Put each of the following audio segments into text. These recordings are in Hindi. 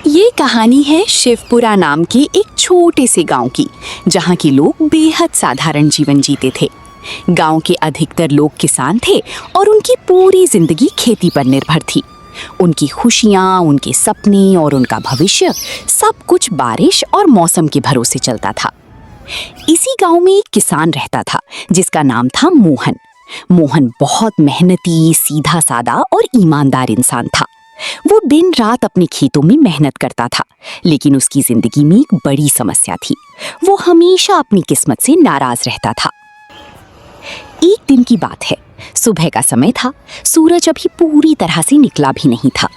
ये कहानी है शिवपुरा नाम के एक छोटे से गांव की, जहां के लोग बेहद साधारण जीवन जीते थे। गांव के अधिकतर लोग किसान थे और उनकी पूरी जिंदगी खेती पर निर्भर थी। उनकी खुशियां, उनके सपने और उनका भविष्य सब कुछ बारिश और मौसम के भरोसे चलता था। इसी गांव में एक किसान रहता था जिसका नाम था मोहन। मोहन बहुत मेहनती, सीधा सादा और ईमानदार इंसान था। वो दिन रात अपने खेतों में मेहनत करता था, लेकिन उसकी जिंदगी में एक बड़ी समस्या थी। वो हमेशा अपनी किस्मत से नाराज रहता था। एक दिन की बात है, सुबह का समय था। सूरज अभी पूरी तरह से निकला भी नहीं था।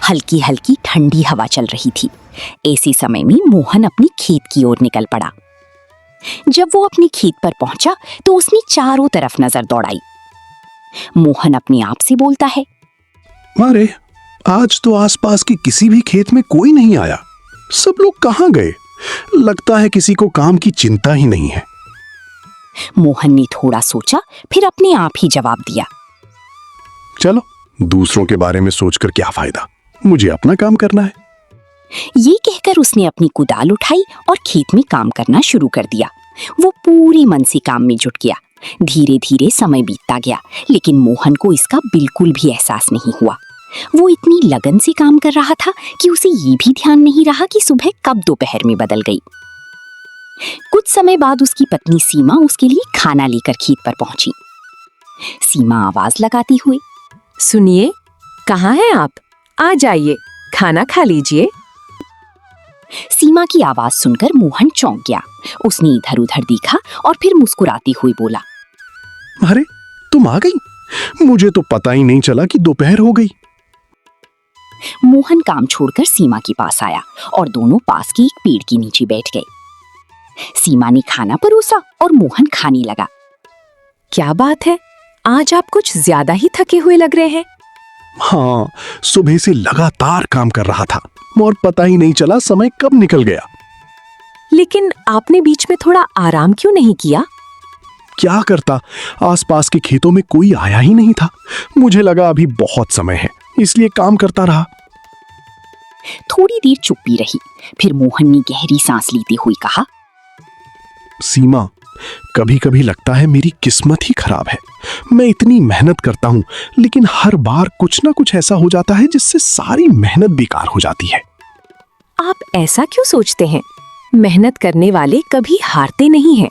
हल्की हल्की ठंडी हवा चल रही थी। ऐसे समय में मोहन अपनी खेत की ओर निकल पड़ा। जब वो अपने खेत पर पहुंचा तो उसने चारों तरफ नजर दौड़ाई। मोहन अपने आप से बोलता है, अरे, आज तो आसपास के किसी भी खेत में कोई नहीं आया। सब लोग कहाँ गए? लगता है किसी को काम की चिंता ही नहीं है। मोहन ने थोड़ा सोचा, फिर अपने आप ही जवाब दिया, चलो, दूसरों के बारे में सोचकर क्या फायदा, मुझे अपना काम करना है। ये कहकर उसने अपनी कुदाल उठाई और खेत में काम करना शुरू कर दिया। वो पूरे मन से काम में जुट गया। धीरे धीरे समय बीतता गया, लेकिन मोहन को इसका बिल्कुल भी एहसास नहीं हुआ। वो इतनी लगन से काम कर रहा था कि उसे ये भी ध्यान नहीं रहा कि सुबह कब दोपहर में बदल गई। कुछ समय बाद उसकी पत्नी सीमा उसके लिए खाना लेकर खेत पर पहुंची। सीमा आवाज लगाती हुए, सुनिए, कहाँ हैं आप? आ जाइए, खाना खा लीजिए। सीमा की आवाज सुनकर मोहन चौंक गया। उसने इधर उधर देखा और फिर मुस्कुराती हुई बोला, अरे, तुम आ गई? मुझे तो पता ही नहीं चला कि दोपहर हो गई। मोहन काम छोड़कर सीमा के पास आया और दोनों पास के एक पेड़ के नीचे बैठ गए। सीमा ने खाना परोसा और मोहन खाने लगा। क्या बात है, आज आप कुछ ज्यादा ही थके हुए लग रहे हैं। हाँ, सुबह से लगातार काम कर रहा था और पता ही नहीं चला समय कब निकल गया। लेकिन आपने बीच में थोड़ा आराम क्यों नहीं किया? क्या करता, आसपास के खेतों में कोई आया ही नहीं था। मुझे लगा अभी बहुत समय है, इसलिए काम करता रहा। थोड़ी देर चुप्पी रही, फिर मोहन ने गहरी सांस लेते हुए कहा, सीमा, कभी कभी लगता है मेरी किस्मत ही खराब है। मैं इतनी मेहनत करता हूँ, लेकिन हर बार कुछ ना कुछ ऐसा हो जाता है जिससे सारी मेहनत बेकार हो जाती है। आप ऐसा क्यों सोचते हैं? मेहनत करने वाले कभी हारते नहीं हैं।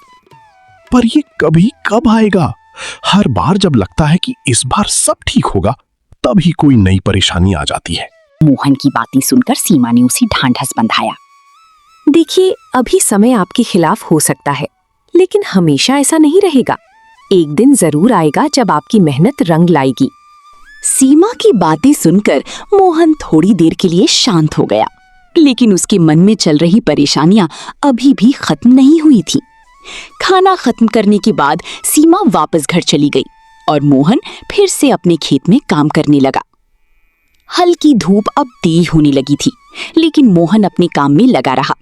पर ये कभी कब आएगा? हर बार जब लगता है कि इस बार सब ठीक होगा, तभी कोई नई परेशानी आ जाती है। मोहन की बातें सुनकर सीमा ने उसे ढांढस बंधाया। देखिए, अभी समय आपके खिलाफ हो सकता है, लेकिन हमेशा ऐसा नहीं रहेगा। एक दिन जरूर आएगा जब आपकी मेहनत रंग लाएगी। सीमा की बातें सुनकर मोहन थोड़ी देर के लिए शांत हो गया, लेकिन उसके मन में चल रही परेशानियां अभी भी खत्म नहीं हुई थी। खाना खत्म करने के बाद सीमा वापस घर चली गई और मोहन फिर से अपने खेत में काम करने लगा। हल्की धूप अब तेज होने लगी थी, लेकिन मोहन अपने काम में लगा रहा।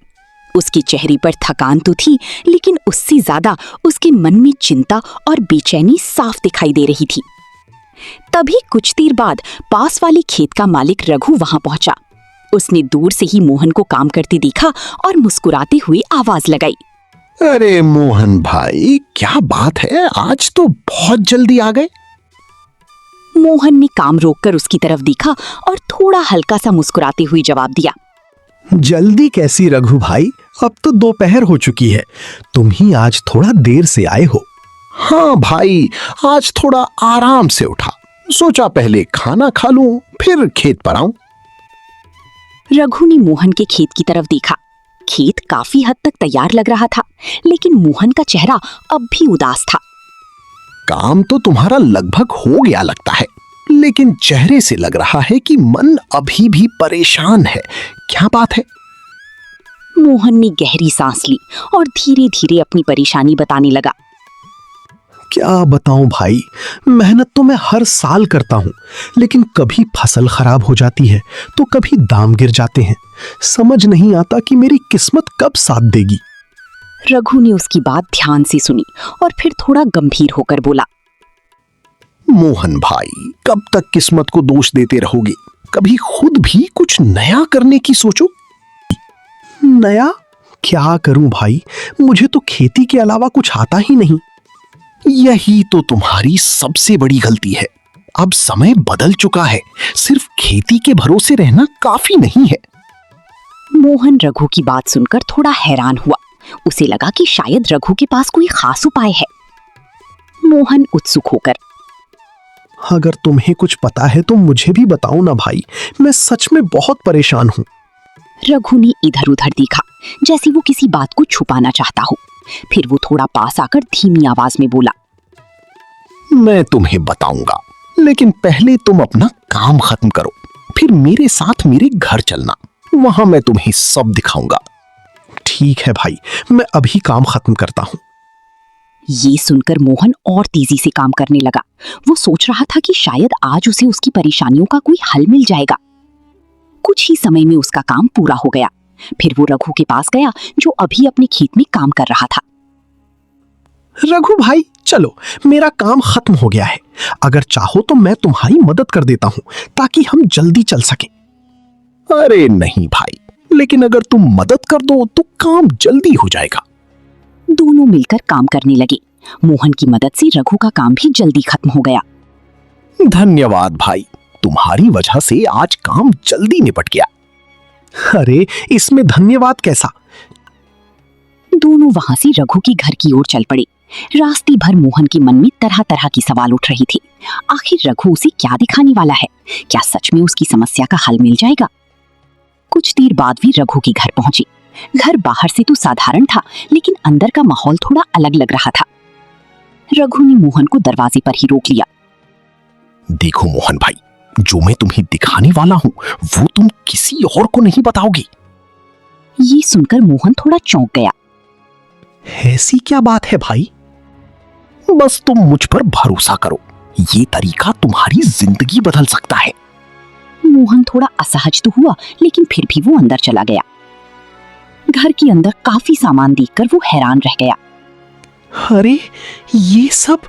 उसके चेहरे पर थकान तो थी, लेकिन उससे ज्यादा उसके मन में चिंता और बेचैनी साफ दिखाई दे रही थी। तभी कुछ देर बाद पास वाले खेत का मालिक रघु वहां पहुंचा। उसने दूर से ही मोहन को काम करते देखा और मुस्कुराते हुए आवाज लगाई, अरे मोहन भाई, क्या बात है, आज तो बहुत जल्दी आ गए। मोहन ने काम रोककर उसकी तरफ देखा और थोड़ा हल्का सा मुस्कुराते हुए जवाब दिया, जल्दी कैसी रघु भाई, अब तो दोपहर हो चुकी है। तुम ही आज थोड़ा देर से आए हो। हाँ भाई, आज थोड़ा आराम से उठा, सोचा पहले खाना खा लूं, फिर खेत पर आऊं। रघु ने मोहन के खेत की तरफ देखा। खेत काफी हद तक तैयार लग रहा था, लेकिन मोहन का चेहरा अब भी उदास था। काम तो तुम्हारा लगभग हो गया लगता है, लेकिन चेहरे से लग रहा है कि मन अभी भी परेशान है। क्या बात है? मोहन ने गहरी सांस ली और धीरे धीरे अपनी परेशानी बताने लगा। क्या बताऊं भाई, मेहनत तो मैं हर साल करता हूं, लेकिन कभी फसल खराब हो जाती है तो कभी दाम गिर जाते हैं। समझ नहीं आता कि मेरी किस्मत कब साथ देगी। रघु ने उसकी बात ध्यान से सुनी और फिर थोड़ा गंभीर होकर बोला, मोहन भाई, कब तक किस्मत को दोष देते रहोगे? कभी खुद भी कुछ नया करने की सोचो। नया क्या करूं भाई, मुझे तो खेती के अलावा कुछ आता ही नहीं। यही तो तुम्हारी सबसे बड़ी गलती है। अब समय बदल चुका है, सिर्फ खेती के भरोसे रहना काफी नहीं है। मोहन रघु की बात सुनकर थोड़ा हैरान हुआ। उसे लगा कि शायद रघु के पास कोई खास उपाय है। मोहन उत्सुक होकर, अगर तुम्हें कुछ पता है तो मुझे भी बताओ ना भाई, मैं सच में बहुत परेशान हूं। रघु ने इधर उधर देखा, जैसे वो किसी बात को छुपाना चाहता हो। फिर वो थोड़ा पास आकर धीमी आवाज में बोला, मैं तुम्हें बताऊंगा, लेकिन पहले तुम अपना काम खत्म करो, फिर मेरे साथ मेरे घर चलना, वहां मैं तुम्हें सब दिखाऊंगा। ठीक है भाई, मैं अभी काम खत्म करता हूं। ये सुनकर मोहन और तेजी से काम करने लगा। वो सोच रहा था कि शायद आज उसे उसकी परेशानियों का कोई हल मिल जाएगा। कुछ ही समय में उसका काम पूरा हो गया। फिर वो रघु के पास गया, जो अभी अपने खेत में काम कर रहा था। रघु भाई चलो, मेरा काम खत्म हो गया है। अगर चाहो तो मैं तुम्हारी मदद कर देता हूं, ताकि हम जल्दी चल सकें। अरे नहीं भाई, लेकिन अगर तुम मदद कर दो तो काम जल्दी हो जाएगा। दोनों मिलकर काम करने लगे। मोहन की मदद से रघु का काम भी जल्दी खत्म हो गया। धन्यवाद भाई, तुम्हारी वजह से आज काम जल्दी निपट गया। अरे इसमें धन्यवाद कैसा। दोनों वहां से रघु के घर की ओर चल पड़े। रास्ते भर मोहन के मन में तरह तरह की सवाल उठ रही थे। आखिर रघु उसे क्या दिखाने वाला है? क्या सच में उसकी समस्या का हल मिल जाएगा? कुछ देर बाद भी रघु के घर पहुंचे। घर बाहर से तो साधारण था, लेकिन अंदर का माहौल थोड़ा अलग लग रहा था। रघु ने मोहन को दरवाजे पर ही रोक लिया। देखो मोहन भाई, जो मैं तुम्हें दिखाने वाला हूं वो तुम किसी और को नहीं बताओगे। ये सुनकर मोहन थोड़ा चौंक गया। ऐसी क्या बात है भाई? बस तुम मुझ पर भरोसा करो, ये तरीका तुम्हारी जिंदगी बदल सकता है। मोहन थोड़ा असहज तो हुआ, लेकिन फिर भी वो अंदर चला गया। घर के अंदर काफी सामान देखकर वो हैरान रह गया। अरे ये सब,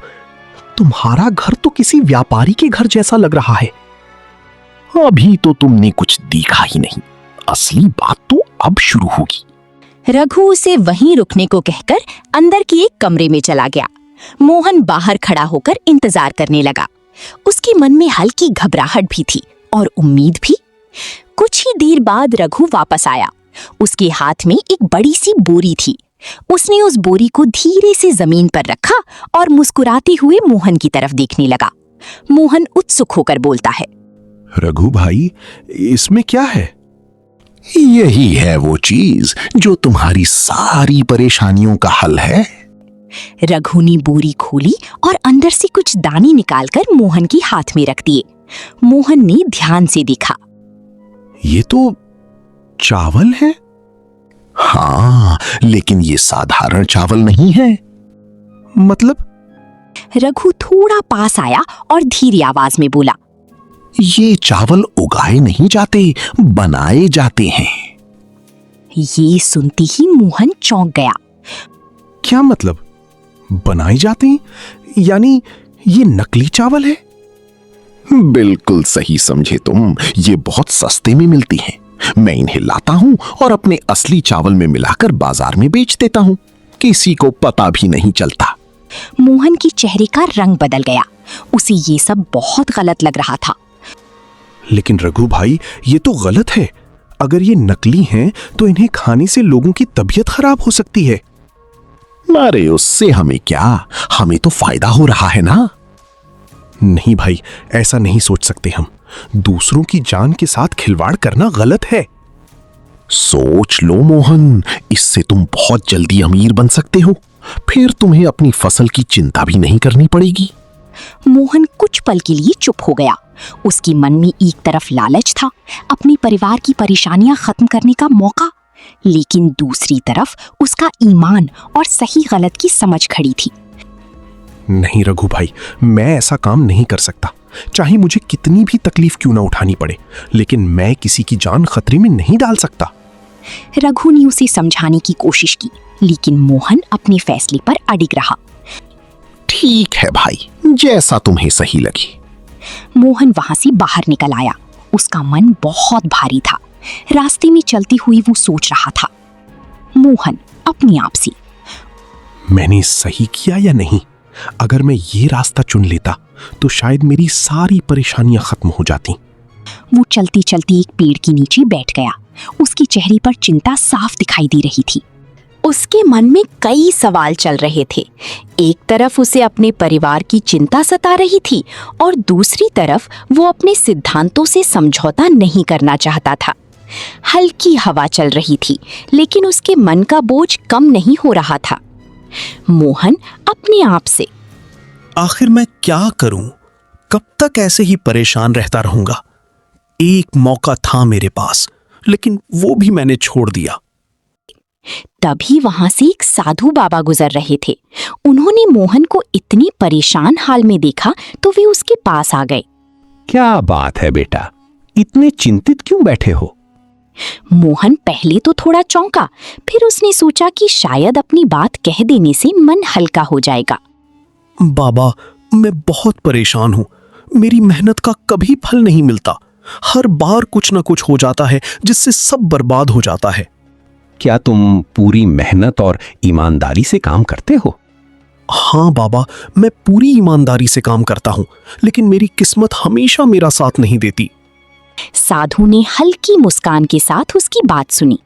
तुम्हारा घर तो किसी व्यापारी के घर जैसा लग रहा है। अभी तो तुमने कुछ देखा ही नहीं, असली बात तो अब शुरू होगी। रघु उसे वहीं रुकने को कहकर अंदर की एक कमरे में चला गया। मोहन बाहर खड़ा होकर इंतजार करने लगा। उसके मन में हल्की घबराहट भी थी और उम्मीद भी। कुछ ही देर बाद रघु वापस आया। उसके हाथ में एक बड़ी सी बोरी थी। उसने उस बोरी को धीरे से जमीन पर रखा और मुस्कुराते हुए मोहन की तरफ देखने लगा। मोहन उत्सुक होकर बोलता है, रघु भाई, इसमें क्या है? यही है वो चीज जो तुम्हारी सारी परेशानियों का हल है। रघु ने बोरी खोली और अंदर से कुछ दाने निकालकर मोहन के हाथ में रख दिए। मोहन ने ध्यान से देखा। ये तो चावल है। हाँ, लेकिन ये साधारण चावल नहीं है। मतलब? रघु थोड़ा पास आया और धीरे आवाज में बोला, ये चावल उगाए नहीं जाते, बनाए जाते हैं। ये सुनते ही मोहन चौंक गया। क्या मतलब? बनाए जाते हैं? यानी ये नकली चावल है? बिल्कुल सही समझे तुम। ये बहुत सस्ते में मिलती हैं। मैं इन्हें लाता हूं और अपने असली चावल में मिलाकर बाजार में बेच देता हूं। किसी को पता भी नहीं चलता। मोहन के चेहरे का रंग बदल गया। उसे ये सब बहुत गलत लग रहा था। लेकिन रघु भाई, ये तो गलत है। अगर ये नकली हैं तो इन्हें खाने से लोगों की तबीयत खराब हो सकती है। अरे उससे हमें क्या, हमें तो फायदा हो रहा है ना। नहीं भाई, ऐसा नहीं सोच सकते हम। दूसरों की जान के साथ खिलवाड़ करना गलत है। सोच लो मोहन, इससे तुम बहुत जल्दी अमीर बन सकते हो। फिर तुम्हें अपनी फसल की चिंता भी नहीं करनी पड़ेगी। मोहन कुछ पल के लिए चुप हो गया। उसके मन में एक तरफ लालच था, अपने परिवार की परेशानियां खत्म करने का मौका, लेकिन दूसरी तरफ उसका ईमान और सही गलत की समझ खड़ी थी। नहीं रघु भाई, मैं ऐसा काम नहीं कर सकता। चाहे मुझे कितनी भी तकलीफ क्यों ना उठानी पड़े, लेकिन मैं किसी की जान खतरे में नहीं डाल सकता। रघु ने उसे समझाने की कोशिश की, लेकिन मोहन अपने फैसले पर अडिग रहा। ठीक है भाई, जैसा तुम्हें सही लगे। मोहन वहां से बाहर निकल आया उसका मन बहुत भारी था। रास्ते में चलती हुई वो सोच रहा था। मोहन अपने आप से, मैंने सही किया या नहीं? अगर मैं ये रास्ता चुन लेता तो शायद मेरी सारी परेशानियां खत्म हो जाती। वो चलती चलती एक पेड़ के नीचे बैठ गया। उसके चेहरे पर चिंता साफ दिखाई दे रही थी। उसके मन में कई सवाल चल रहे थे। एक तरफ उसे अपने परिवार की चिंता सता रही थी और दूसरी तरफ वो अपने सिद्धांतों से समझौता नहीं करना चाहता था। हल्की हवा चल रही थी, लेकिन उसके मन का बोझ कम नहीं हो रहा था। मोहन अपने आप से, आखिर मैं क्या करूं? कब तक ऐसे ही परेशान रहता रहूंगा? एक मौका था मेरे पास, लेकिन वो भी मैंने छोड़ दिया। तभी वहां से एक साधु बाबा गुजर रहे थे। उन्होंने मोहन को इतनी परेशान हाल में देखा तो वे उसके पास आ गए। क्या बात है बेटा, इतने चिंतित क्यों बैठे हो? मोहन पहले तो थोड़ा चौंका, फिर उसने सोचा कि शायद अपनी बात कह देने से मन हल्का हो जाएगा। बाबा, मैं बहुत परेशान हूं। मेरी मेहनत का कभी फल नहीं मिलता। हर बार कुछ न कुछ हो जाता है जिससे सब बर्बाद हो जाता है। क्या तुम पूरी मेहनत और ईमानदारी से काम करते हो? हाँ बाबा, मैं पूरी ईमानदारी से काम करता हूं, लेकिन मेरी किस्मत हमेशा मेरा साथ नहीं देती। साधु ने हल्की मुस्कान के साथ उसकी बात सुनी।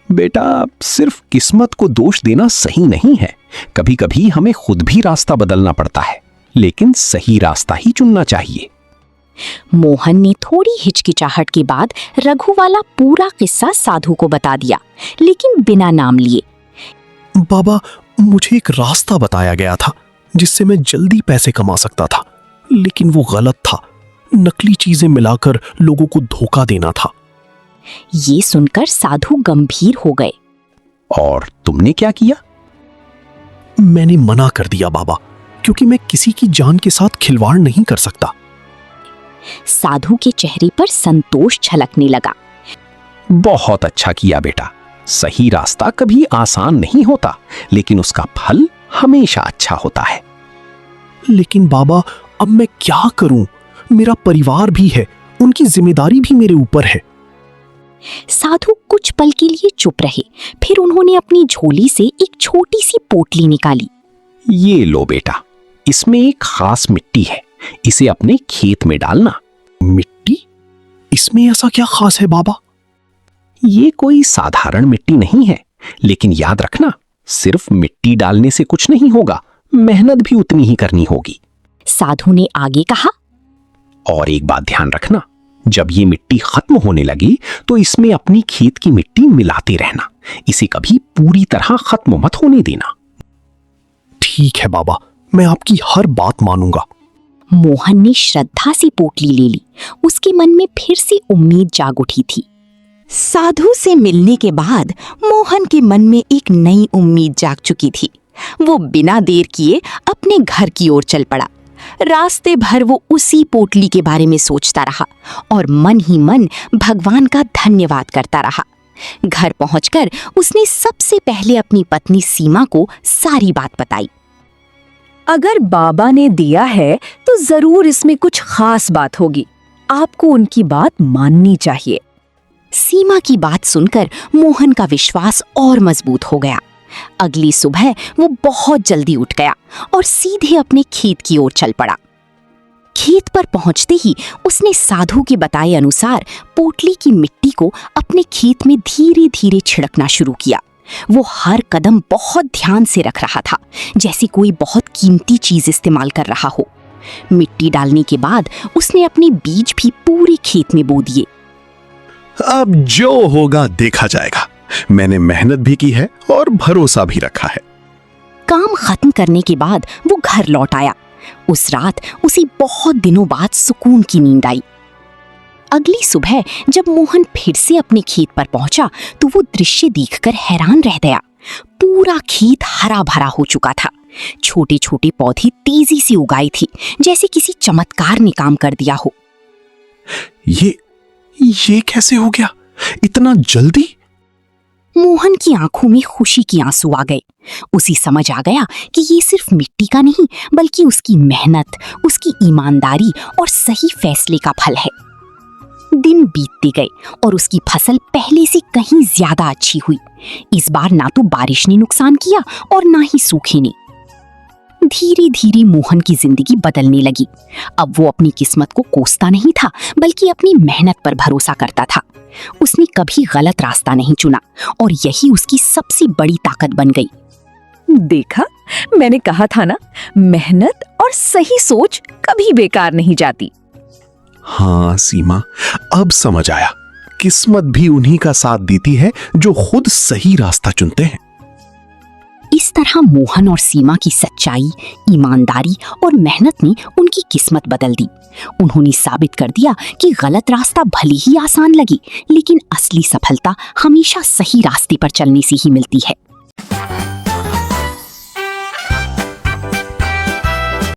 बेटा, सिर्फ किस्मत को दोष देना सही नहीं है। कभी कभी हमें खुद भी रास्ता बदलना पड़ता है, लेकिन सही रास्ता ही चुनना चाहिए। मोहन ने थोड़ी हिचकिचाहट के बाद रघु वाला पूरा किस्सा साधु को बता दिया, लेकिन बिना नाम लिए। बाबा, मुझे एक रास्ता बताया गया था जिससे मैं जल्दी पैसे कमा सकता था, लेकिन वो गलत था। नकली चीजें मिलाकर लोगों को धोखा देना था। ये सुनकर साधु गंभीर हो गए। और तुमने क्या किया? मैंने मना कर दिया बाबा, क्योंकि मैं किसी की जान के साथ खिलवाड़ नहीं कर सकता। साधु के चेहरे पर संतोष झलकने लगा। बहुत अच्छा किया बेटा। सही रास्ता कभी आसान नहीं होता, लेकिन उसका फल हमेशा अच्छा होता है। लेकिन बाबा, अब मैं क्या करूं? मेरा परिवार भी है, उनकी जिम्मेदारी भी मेरे ऊपर है। साधु कुछ पल के लिए चुप रहे, फिर उन्होंने अपनी झोली से एक छोटी सी पोटली निकाली। ये लो बेटा, इसमें एक खास मिट्टी है। इसे अपने खेत में डालना। मिट्टी? इसमें ऐसा क्या खास है बाबा? ये कोई साधारण मिट्टी नहीं है, लेकिन याद रखना, सिर्फ मिट्टी डालने से कुछ नहीं होगा, मेहनत भी उतनी ही करनी होगी। साधु ने आगे कहा, और एक बात ध्यान रखना, जब ये मिट्टी खत्म होने लगी तो इसमें अपनी खेत की मिट्टी मिलाते रहना। इसे कभी पूरी तरह खत्म मत होने देना। ठीक है बाबा, मैं आपकी हर बात मानूंगा। मोहन ने श्रद्धा से पोटली ले ली। उसके मन में फिर से उम्मीद जाग उठी थी। साधु से मिलने के बाद मोहन के मन में एक नई उम्मीद जाग चुकी थी। वो बिना देर किए अपने घर की ओर चल पड़ा। रास्ते भर वो उसी पोटली के बारे में सोचता रहा और मन ही मन भगवान का धन्यवाद करता रहा। घर पहुंचकर उसने सबसे पहले अपनी पत्नी सीमा को सारी बात बताई। अगर बाबा ने दिया है तो जरूर इसमें कुछ खास बात होगी। आपको उनकी बात माननी चाहिए। सीमा की बात सुनकर मोहन का विश्वास और मजबूत हो गया। अगली सुबह वो बहुत जल्दी उठ गया और सीधे अपने खेत की ओर चल पड़ा। खेत पर पहुंचते ही उसने साधु के बताए अनुसार पोटली की मिट्टी को अपने खेत में धीरे धीरे छिड़कना शुरू किया। वो हर कदम बहुत ध्यान से रख रहा था, जैसे कोई बहुत कीमती चीज इस्तेमाल कर रहा हो। मिट्टी डालने के बाद उसने अपने बीज भी पूरे खेत में बो दिए। अब जो होगा देखा जाएगा। मैंने मेहनत भी की है और भरोसा भी रखा है। काम खत्म करने के बाद वो घर लौट आया। उस रात उसे बहुत दिनों बाद सुकून की नींद आई। अगली सुबह जब मोहन फिर से अपने खेत पर पहुंचा तो वो दृश्य देखकर हैरान रह गया। पूरा खेत हरा भरा हो चुका था। छोटे छोटे पौधे तेजी से उगाई थी, जैसे किसी चमत्कार ने काम कर दिया हो। ये कैसे हो गया इतना जल्दी? मोहन की आंखों में खुशी के आंसू आ गए। उसे समझ आ गया कि ये सिर्फ मिट्टी का नहीं, बल्कि उसकी मेहनत, उसकी ईमानदारी और सही फैसले का फल है। बढ़ते गए और उसकी फसल पहले से कहीं ज्यादा अच्छी हुई। इस बार ना तो बारिश ने नुकसान किया और ना ही सूखे ने। धीरे धीरे मोहन की जिंदगी बदलने लगी। अब वो अपनी किस्मत को कोसता नहीं था, बल्कि अपनी मेहनत पर भरोसा करता था। उसने कभी गलत रास्ता नहीं चुना और यही उसकी सबसे बड़ी ताकत बन गई। देखा, मैंने कहा था ना, मेहनत और सही सोच कभी बेकार नहीं जाती। हाँ सीमा, अब समझ आया। किस्मत भी उन्हीं का साथ देती है जो खुद सही रास्ता चुनते हैं। इस तरह मोहन और सीमा की सच्चाई, ईमानदारी और मेहनत ने उनकी किस्मत बदल दी। उन्होंने साबित कर दिया कि गलत रास्ता भले ही आसान लगे, लेकिन असली सफलता हमेशा सही रास्ते पर चलने से ही मिलती है।